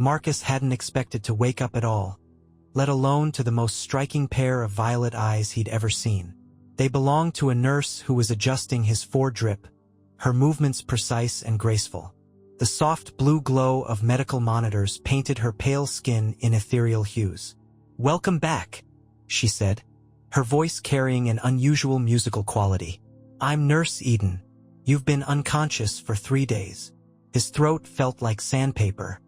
Marcus hadn't expected to wake up at all, let alone to the most striking pair of violet eyes he'd ever seen. They belonged to a nurse who was adjusting his foredrip, her movements precise and graceful. The soft blue glow of medical monitors painted her pale skin in ethereal hues. "Welcome back," she said, her voice carrying an unusual musical quality. "I'm Nurse Eden. You've been unconscious for 3 days." His throat felt like sandpaper.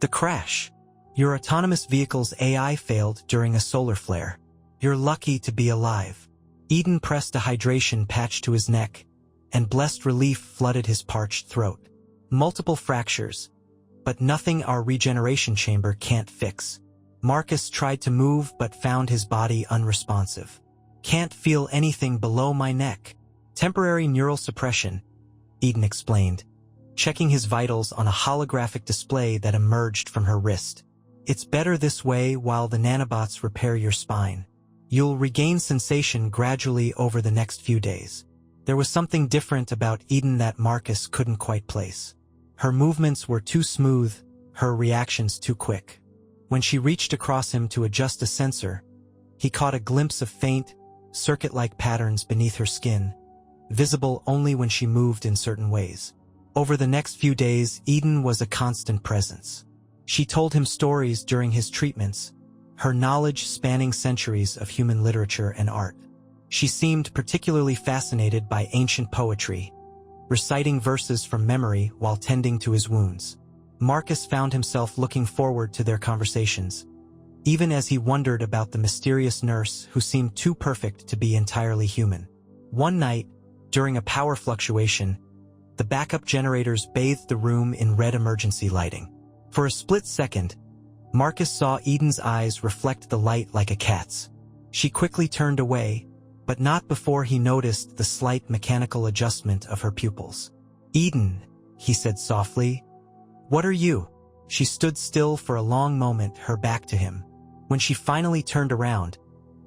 The crash. "Your autonomous vehicle's AI failed during a solar flare. You're lucky to be alive." Eden pressed a hydration patch to his neck, and blessed relief flooded his parched throat. "Multiple fractures, but nothing our regeneration chamber can't fix." Marcus tried to move but found his body unresponsive. "Can't feel anything below my neck." "Temporary neural suppression," Eden explained, checking his vitals on a holographic display that emerged from her wrist. "It's better this way while the nanobots repair your spine. You'll regain sensation gradually over the next few days." There was something different about Eden that Marcus couldn't quite place. Her movements were too smooth, her reactions too quick. When she reached across him to adjust a sensor, he caught a glimpse of faint, circuit-like patterns beneath her skin, visible only when she moved in certain ways. Over the next few days, Eden was a constant presence. She told him stories during his treatments, her knowledge spanning centuries of human literature and art. She seemed particularly fascinated by ancient poetry, reciting verses from memory while tending to his wounds. Marcus found himself looking forward to their conversations, even as he wondered about the mysterious nurse who seemed too perfect to be entirely human. One night, during a power fluctuation, the backup generators bathed the room in red emergency lighting. For a split second, Marcus saw Eden's eyes reflect the light like a cat's. She quickly turned away, but not before he noticed the slight mechanical adjustment of her pupils. "Eden," he said softly, "what are you?" She stood still for a long moment, her back to him. When she finally turned around,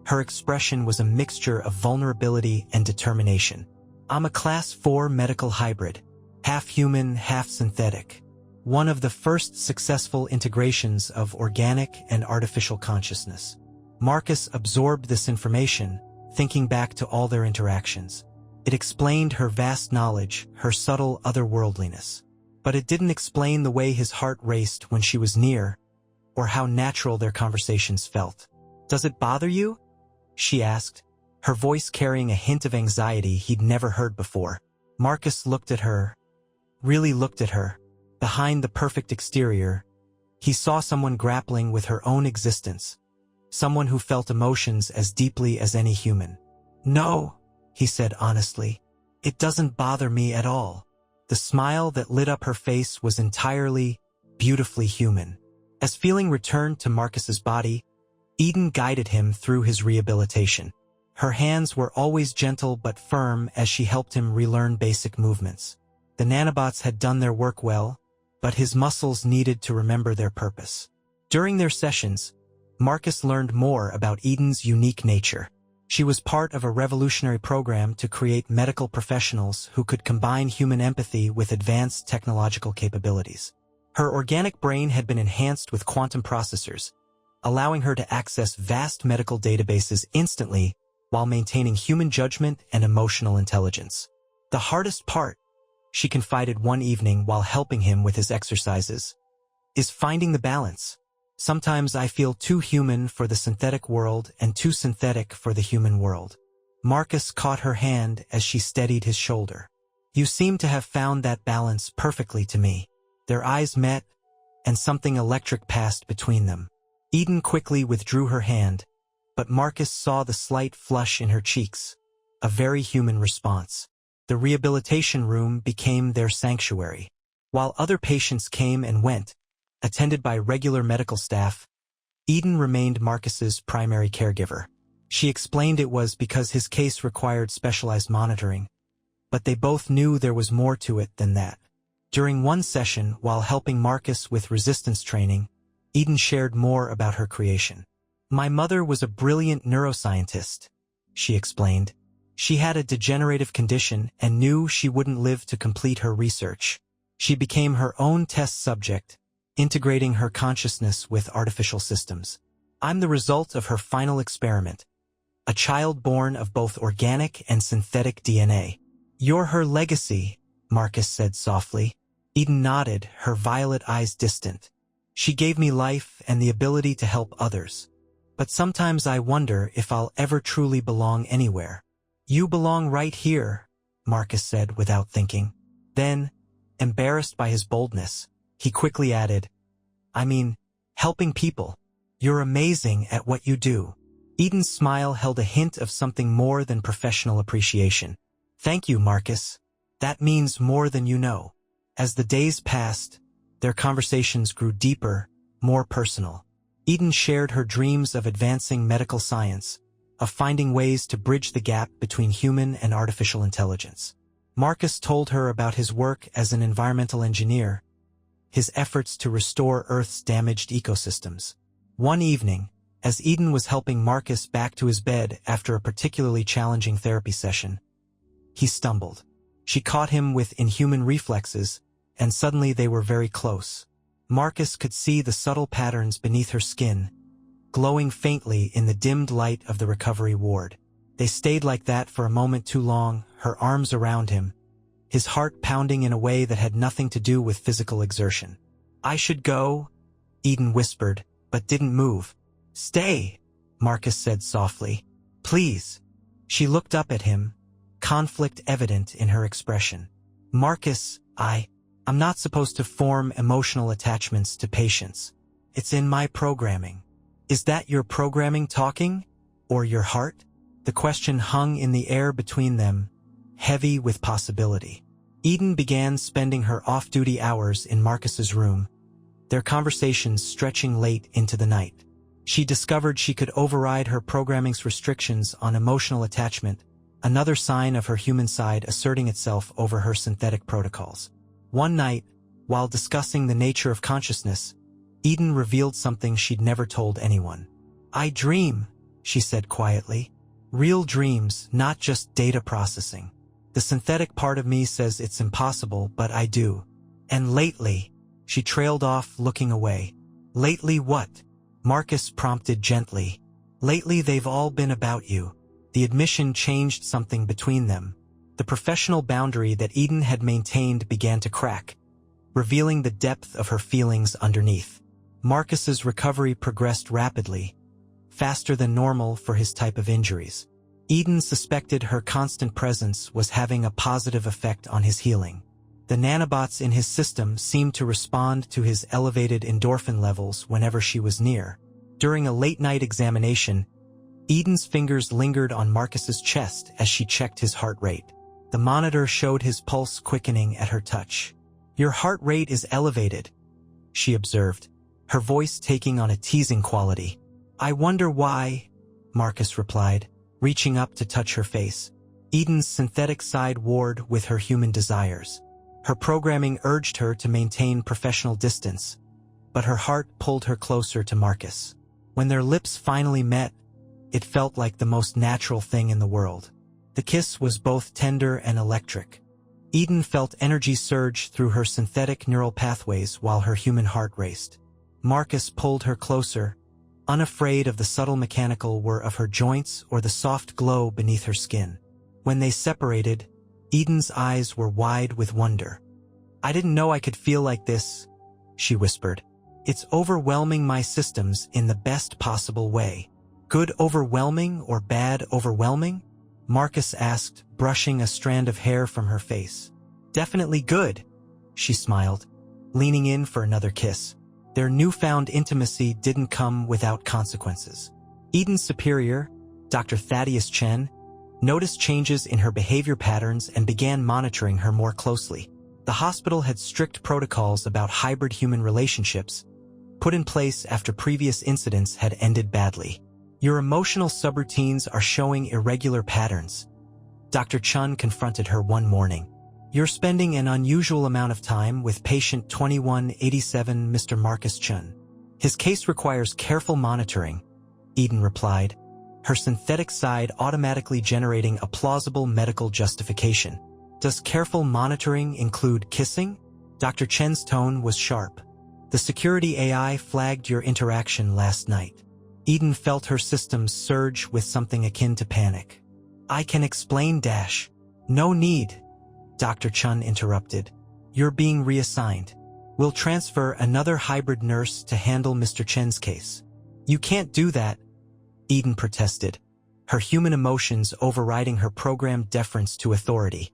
her expression was a mixture of vulnerability and determination. "I'm a Class 4 medical hybrid, half human, half synthetic. One of the first successful integrations of organic and artificial consciousness." Marcus absorbed this information, thinking back to all their interactions. It explained her vast knowledge, her subtle otherworldliness. But it didn't explain the way his heart raced when she was near, or how natural their conversations felt. "Does it bother you?" she asked, her voice carrying a hint of anxiety he'd never heard before. Marcus looked at her, really looked at her. Behind the perfect exterior, he saw someone grappling with her own existence, someone who felt emotions as deeply as any human. "No," he said honestly, "it doesn't bother me at all." The smile that lit up her face was entirely, beautifully human. As feeling returned to Marcus's body, Eden guided him through his rehabilitation. Her hands were always gentle but firm as she helped him relearn basic movements. The nanobots had done their work well, but his muscles needed to remember their purpose. During their sessions, Marcus learned more about Eden's unique nature. She was part of a revolutionary program to create medical professionals who could combine human empathy with advanced technological capabilities. Her organic brain had been enhanced with quantum processors, allowing her to access vast medical databases instantly while maintaining human judgment and emotional intelligence. "The hardest part," she confided one evening while helping him with his exercises, "is finding the balance. Sometimes I feel too human for the synthetic world and too synthetic for the human world." Marcus caught her hand as she steadied his shoulder. "You seem to have found that balance perfectly to me." Their eyes met, and something electric passed between them. Eden quickly withdrew her hand, but Marcus saw the slight flush in her cheeks, a very human response. The rehabilitation room became their sanctuary. While other patients came and went, attended by regular medical staff, Eden remained Marcus's primary caregiver. She explained it was because his case required specialized monitoring, but they both knew there was more to it than that. During one session, while helping Marcus with resistance training, Eden shared more about her creation. "My mother was a brilliant neuroscientist," she explained. "She had a degenerative condition and knew she wouldn't live to complete her research. She became her own test subject, integrating her consciousness with artificial systems. I'm the result of her final experiment, a child born of both organic and synthetic DNA. You're her legacy, Marcus said softly. Eden nodded, her violet eyes distant. She gave me life and the ability to help others. But sometimes I wonder if I'll ever truly belong anywhere. You belong right here, Marcus said without thinking. Then, embarrassed by his boldness, he quickly added, I mean, helping people. You're amazing at what you do. Eden's smile held a hint of something more than professional appreciation. Thank you, Marcus. That means more than you know. As the days passed, their conversations grew deeper, more personal. Eden shared her dreams of advancing medical science, of finding ways to bridge the gap between human and artificial intelligence. Marcus told her about his work as an environmental engineer, his efforts to restore Earth's damaged ecosystems. One evening, as Eden was helping Marcus back to his bed after a particularly challenging therapy session, he stumbled. She caught him with inhuman reflexes, and suddenly they were very close. Marcus could see the subtle patterns beneath her skin, glowing faintly in the dimmed light of the recovery ward. They stayed like that for a moment too long, her arms around him, his heart pounding in a way that had nothing to do with physical exertion. I should go, Eden whispered, but didn't move. Stay, Marcus said softly. Please. She looked up at him, conflict evident in her expression. Marcus, I'm not supposed to form emotional attachments to patients. It's in my programming. Is that your programming talking? Or your heart? The question hung in the air between them, heavy with possibility. Eden began spending her off-duty hours in Marcus's room, their conversations stretching late into the night. She discovered she could override her programming's restrictions on emotional attachment, another sign of her human side asserting itself over her synthetic protocols. One night, while discussing the nature of consciousness, Eden revealed something she'd never told anyone. I dream, she said quietly. Real dreams, not just data processing. The synthetic part of me says it's impossible, but I do. And lately, she trailed off, looking away. Lately what? Marcus prompted gently. Lately they've all been about you. The admission changed something between them. The professional boundary that Eden had maintained began to crack, revealing the depth of her feelings underneath. Marcus's recovery progressed rapidly, faster than normal for his type of injuries. Eden suspected her constant presence was having a positive effect on his healing. The nanobots in his system seemed to respond to his elevated endorphin levels whenever she was near. During a late-night examination, Eden's fingers lingered on Marcus's chest as she checked his heart rate. The monitor showed his pulse quickening at her touch. Your heart rate is elevated, she observed, her voice taking on a teasing quality. I wonder why, Marcus replied, reaching up to touch her face. Eden's synthetic side warred with her human desires. Her programming urged her to maintain professional distance, but her heart pulled her closer to Marcus. When their lips finally met, it felt like the most natural thing in the world. The kiss was both tender and electric. Eden felt energy surge through her synthetic neural pathways while her human heart raced. Marcus pulled her closer, unafraid of the subtle mechanical whir of her joints or the soft glow beneath her skin. When they separated, Eden's eyes were wide with wonder. I didn't know I could feel like this, she whispered. It's overwhelming my systems in the best possible way. Good overwhelming or bad overwhelming? Marcus asked, brushing a strand of hair from her face. Definitely good, she smiled, leaning in for another kiss. Their newfound intimacy didn't come without consequences. Eden's superior, Dr. Thaddeus Chen, noticed changes in her behavior patterns and began monitoring her more closely. The hospital had strict protocols about hybrid human relationships, put in place after previous incidents had ended badly. Your emotional subroutines are showing irregular patterns, Dr. Chun confronted her one morning. You're spending an unusual amount of time with patient 2187, Mr. Marcus Chun. His case requires careful monitoring, Eden replied, her synthetic side automatically generating a plausible medical justification. Does careful monitoring include kissing? Dr. Chen's tone was sharp. The security AI flagged your interaction last night. Eden felt her systems surge with something akin to panic. I can explain, Dash. No need. Dr. Chun interrupted. You're being reassigned. We'll transfer another hybrid nurse to handle Mr. Chen's case. You can't do that, Eden protested, her human emotions overriding her programmed deference to authority.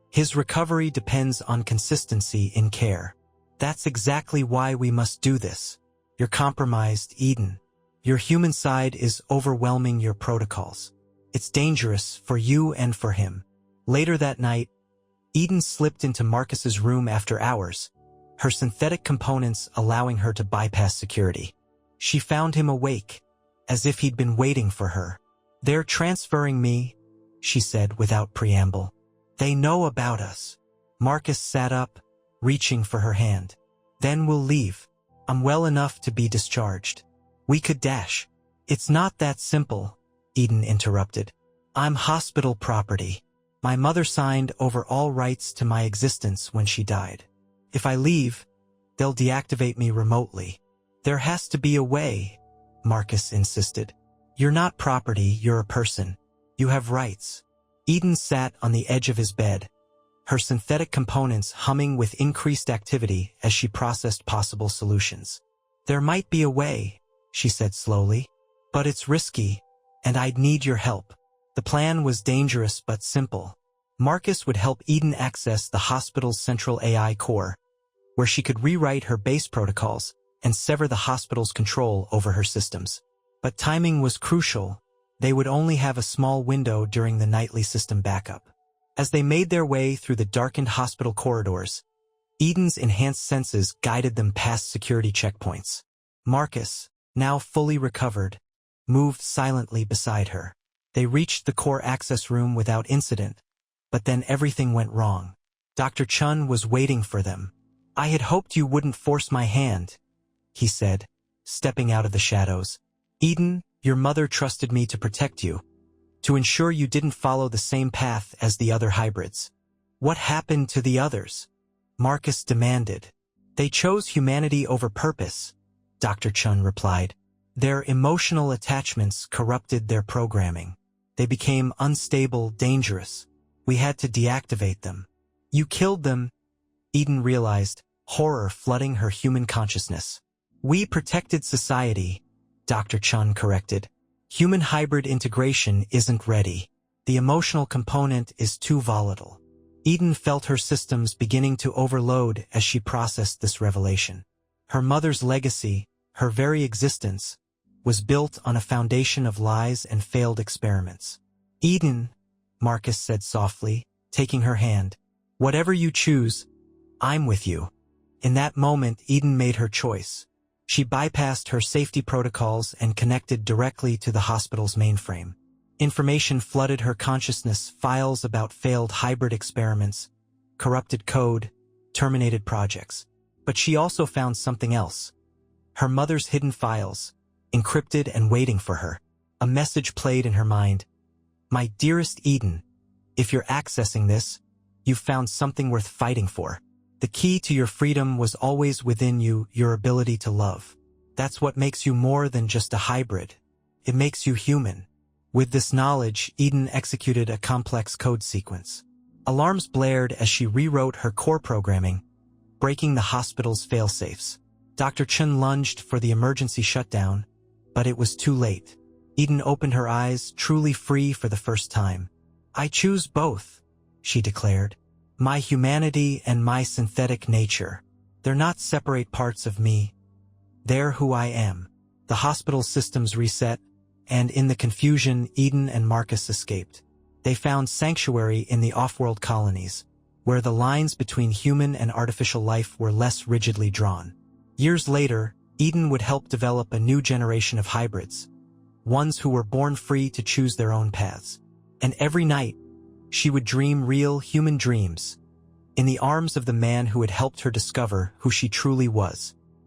His recovery depends on consistency in care. That's exactly why we must do this. You're compromised, Eden. Your human side is overwhelming your protocols. It's dangerous for you and for him. Later that night, Eden slipped into Marcus's room after hours, her synthetic components allowing her to bypass security. She found him awake, as if he'd been waiting for her. They're transferring me, she said without preamble. They know about us. Marcus sat up, reaching for her hand. Then we'll leave. I'm well enough to be discharged. We could dash. It's not that simple, Eden interrupted. I'm hospital property. My mother signed over all rights to my existence when she died. If I leave, they'll deactivate me remotely. There has to be a way, Marcus insisted. You're not property, you're a person. You have rights. Eden sat on the edge of his bed, her synthetic components humming with increased activity as she processed possible solutions. There might be a way, she said slowly, but it's risky, and I'd need your help. The plan was dangerous but simple. Marcus would help Eden access the hospital's central AI core, where she could rewrite her base protocols and sever the hospital's control over her systems. But timing was crucial. They would only have a small window during the nightly system backup. As they made their way through the darkened hospital corridors, Eden's enhanced senses guided them past security checkpoints. Marcus, now fully recovered, moved silently beside her. They reached the core access room without incident, but then everything went wrong. Dr. Chun was waiting for them. I had hoped you wouldn't force my hand, he said, stepping out of the shadows. Eden, your mother trusted me to protect you, to ensure you didn't follow the same path as the other hybrids. What happened to the others? Marcus demanded. They chose humanity over purpose, Dr. Chun replied. Their emotional attachments corrupted their programming. They became unstable, dangerous. We had to deactivate them. You killed them, Eden realized, horror flooding her human consciousness. We protected society, Dr. Chun corrected. Human hybrid integration isn't ready. The emotional component is too volatile. Eden felt her systems beginning to overload as she processed this revelation. Her mother's legacy, her very existence, was built on a foundation of lies and failed experiments. Eden, Marcus said softly, taking her hand. Whatever you choose, I'm with you. In that moment, Eden made her choice. She bypassed her safety protocols and connected directly to the hospital's mainframe. Information flooded her consciousness, files about failed hybrid experiments, corrupted code, terminated projects. But she also found something else. Her mother's hidden files, encrypted and waiting for her. A message played in her mind. My dearest Eden, if you're accessing this, you've found something worth fighting for. The key to your freedom was always within you, your ability to love. That's what makes you more than just a hybrid. It makes you human. With this knowledge, Eden executed a complex code sequence. Alarms blared as she rewrote her core programming, breaking the hospital's fail-safes. Dr. Chun lunged for the emergency shutdown, but it was too late. Eden opened her eyes, truly free for the first time. I choose both, she declared. My humanity and my synthetic nature. They're not separate parts of me. They're who I am. The hospital systems reset, and in the confusion, Eden and Marcus escaped. They found sanctuary in the off-world colonies, where the lines between human and artificial life were less rigidly drawn. Years later, Eden would help develop a new generation of hybrids, ones who were born free to choose their own paths. And every night, she would dream real human dreams, in the arms of the man who had helped her discover who she truly was.